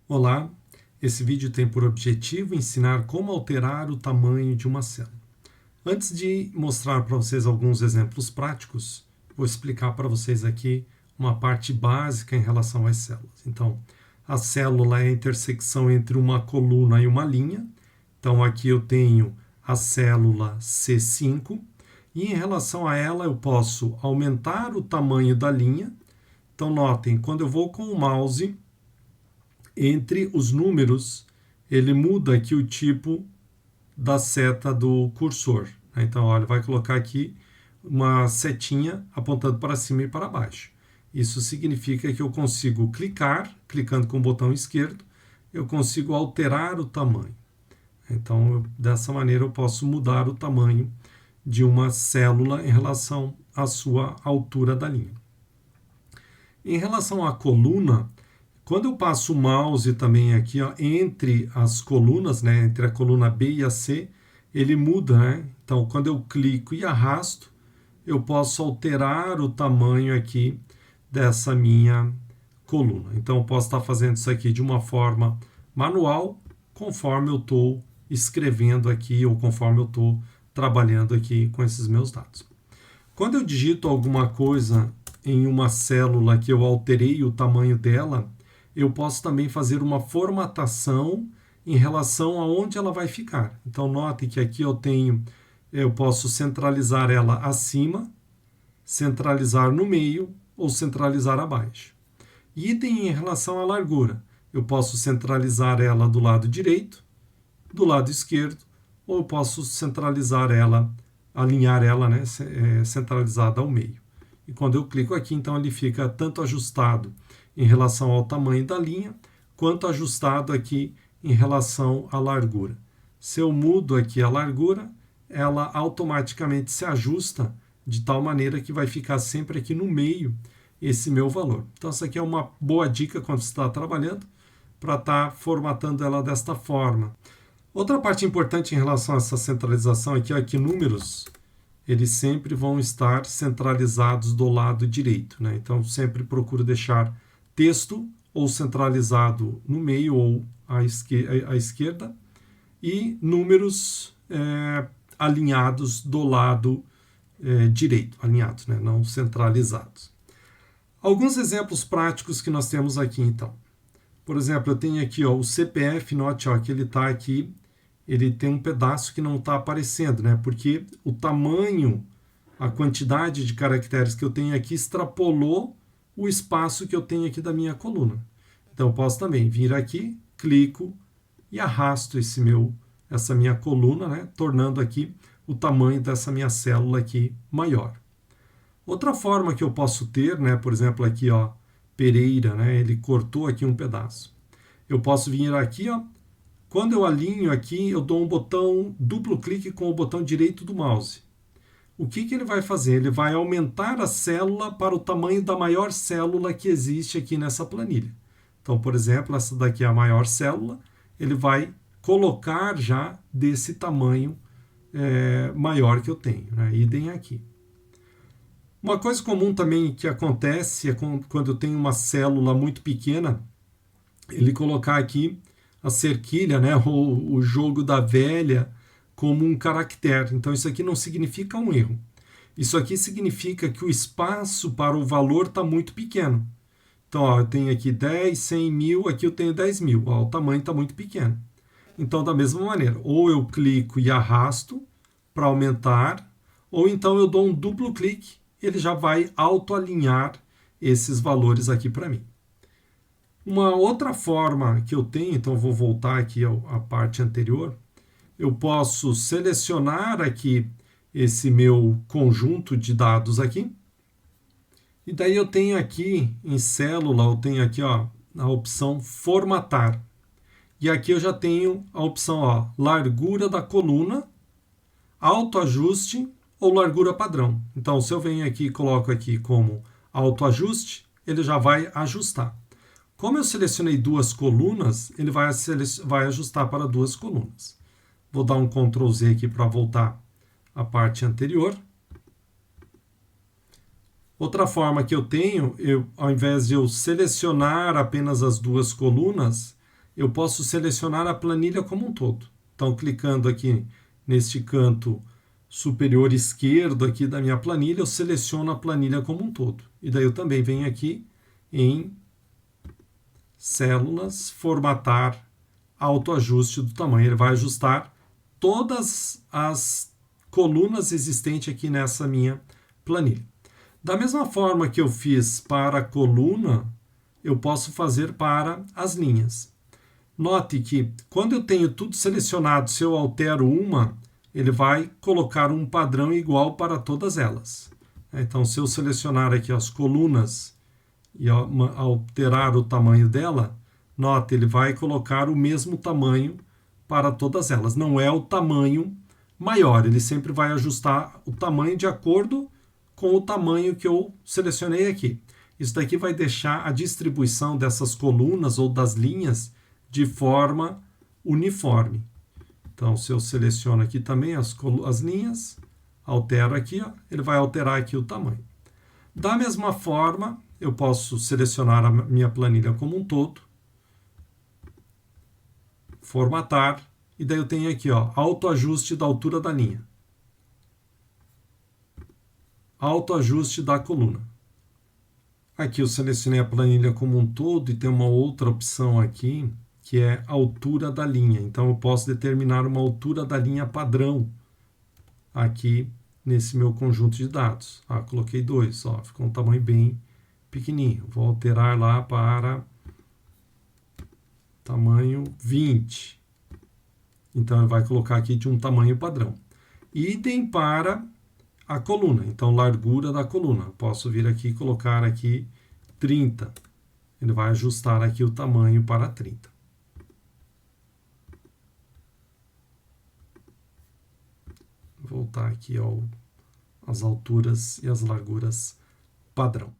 Olá, esse vídeo tem por objetivo ensinar como alterar o tamanho de uma célula. Antes de mostrar para vocês alguns exemplos práticos, vou explicar para vocês aqui uma parte básica em relação às células. Então, a célula é a intersecção entre uma coluna e uma linha. Então, aqui eu tenho a célula C5 e em relação a ela eu posso aumentar o tamanho da linha. Então, notem, quando eu vou com o mouse entre os números, ele muda aqui o tipo da seta do cursor. Então, olha, vai colocar aqui uma setinha apontando para cima e para baixo. Isso significa que eu consigo clicando com o botão esquerdo, eu consigo alterar o tamanho. Então, dessa maneira, eu posso mudar o tamanho de uma célula em relação à sua altura da linha. Em relação à coluna, quando eu passo o mouse também aqui entre as colunas, né, entre a coluna B e a C, ele muda, né? Então, quando eu clico e arrasto, eu posso alterar o tamanho aqui dessa minha coluna. Então, eu posso estar fazendo isso aqui de uma forma manual, conforme eu estou escrevendo aqui ou conforme eu estou trabalhando aqui com esses meus dados. Quando eu digito alguma coisa em uma célula que eu alterei o tamanho dela, eu posso também fazer uma formatação em relação a onde ela vai ficar. Então, note que aqui eu posso centralizar ela acima, centralizar no meio ou centralizar abaixo. Item em relação à largura. Eu posso centralizar ela do lado direito, do lado esquerdo, ou eu posso centralizar ela, alinhar ela, né, centralizada ao meio. E quando eu clico aqui, então ele fica tanto ajustado em relação ao tamanho da linha, quanto ajustado aqui em relação à largura. Se eu mudo aqui a largura, ela automaticamente se ajusta de tal maneira que vai ficar sempre aqui no meio esse meu valor. Então, essa aqui é uma boa dica quando você está trabalhando, para estar formatando ela desta forma. Outra parte importante em relação a essa centralização aqui é que números, eles sempre vão estar centralizados do lado direito, né? Então, sempre procuro deixar texto ou centralizado no meio ou à esquerda e números alinhados do lado direito, alinhados, né? Não centralizados. Alguns exemplos práticos que nós temos aqui, então. Por exemplo, eu tenho aqui o CPF, note que ele está aqui, ele tem um pedaço que não está aparecendo, né? Porque o tamanho, a quantidade de caracteres que eu tenho aqui extrapolou o espaço que eu tenho aqui da minha coluna. Então, eu posso também vir aqui, clico e arrasto essa minha coluna, né, tornando aqui o tamanho dessa minha célula aqui maior. Outra forma que eu posso ter, né, por exemplo, aqui, Pereira, né, ele cortou aqui um pedaço. Eu posso vir aqui, quando eu alinho aqui, eu dou um botão, duplo clique com o botão direito do mouse. O que ele vai fazer? Ele vai aumentar a célula para o tamanho da maior célula que existe aqui nessa planilha. Então, por exemplo, essa daqui é a maior célula, ele vai colocar já desse tamanho maior que eu tenho, né? Idem aqui. Uma coisa comum também que acontece é quando eu tenho uma célula muito pequena, ele colocar aqui a cerquilha, né, o jogo da velha, como um caractere. Então, isso aqui não significa um erro. Isso aqui significa que o espaço para o valor está muito pequeno. Então, eu tenho aqui 10, 100 mil, aqui eu tenho 10 mil. O tamanho está muito pequeno. Então, da mesma maneira, ou eu clico e arrasto para aumentar, ou então eu dou um duplo clique, ele já vai autoalinhar esses valores aqui para mim. Uma outra forma que eu tenho, então eu vou voltar aqui à parte anterior, eu posso selecionar aqui esse meu conjunto de dados aqui. E daí eu tenho aqui em célula, eu tenho aqui a opção formatar. E aqui eu já tenho a opção largura da coluna, autoajuste ou largura padrão. Então, se eu venho aqui e coloco aqui como autoajuste, ele já vai ajustar. Como eu selecionei duas colunas, ele vai ajustar para duas colunas. Vou dar um Ctrl Z aqui para voltar à parte anterior. Outra forma que eu tenho, ao invés de eu selecionar apenas as duas colunas, eu posso selecionar a planilha como um todo. Então, clicando aqui neste canto superior esquerdo aqui da minha planilha, eu seleciono a planilha como um todo. E daí eu também venho aqui em células, formatar, autoajuste do tamanho. Ele vai ajustar todas as colunas existentes aqui nessa minha planilha. Da mesma forma que eu fiz para a coluna, eu posso fazer para as linhas. Note que quando eu tenho tudo selecionado, se eu altero uma, ele vai colocar um padrão igual para todas elas. Então, se eu selecionar aqui as colunas e alterar o tamanho dela, note, ele vai colocar o mesmo tamanho para todas elas. Não é o tamanho maior, ele sempre vai ajustar o tamanho de acordo com o tamanho que eu selecionei aqui. Isso daqui vai deixar a distribuição dessas colunas ou das linhas de forma uniforme. Então, se eu seleciono aqui também as linhas, altero aqui, ó, ele vai alterar aqui o tamanho. Da mesma forma, eu posso selecionar a minha planilha como um todo, formatar, e daí eu tenho aqui, ó, autoajuste da altura da linha. Autoajuste da coluna. Aqui eu selecionei a planilha como um todo e tem uma outra opção aqui, que é a altura da linha. Então, eu posso determinar uma altura da linha padrão aqui nesse meu conjunto de dados. Coloquei 2, ó, ficou um tamanho bem pequenininho. Vou alterar lá para tamanho 20. Então, ele vai colocar aqui de um tamanho padrão. Idem para a coluna. Então, largura da coluna. Posso vir aqui e colocar aqui 30. Ele vai ajustar aqui o tamanho para 30. Voltar aqui às alturas e as larguras padrão.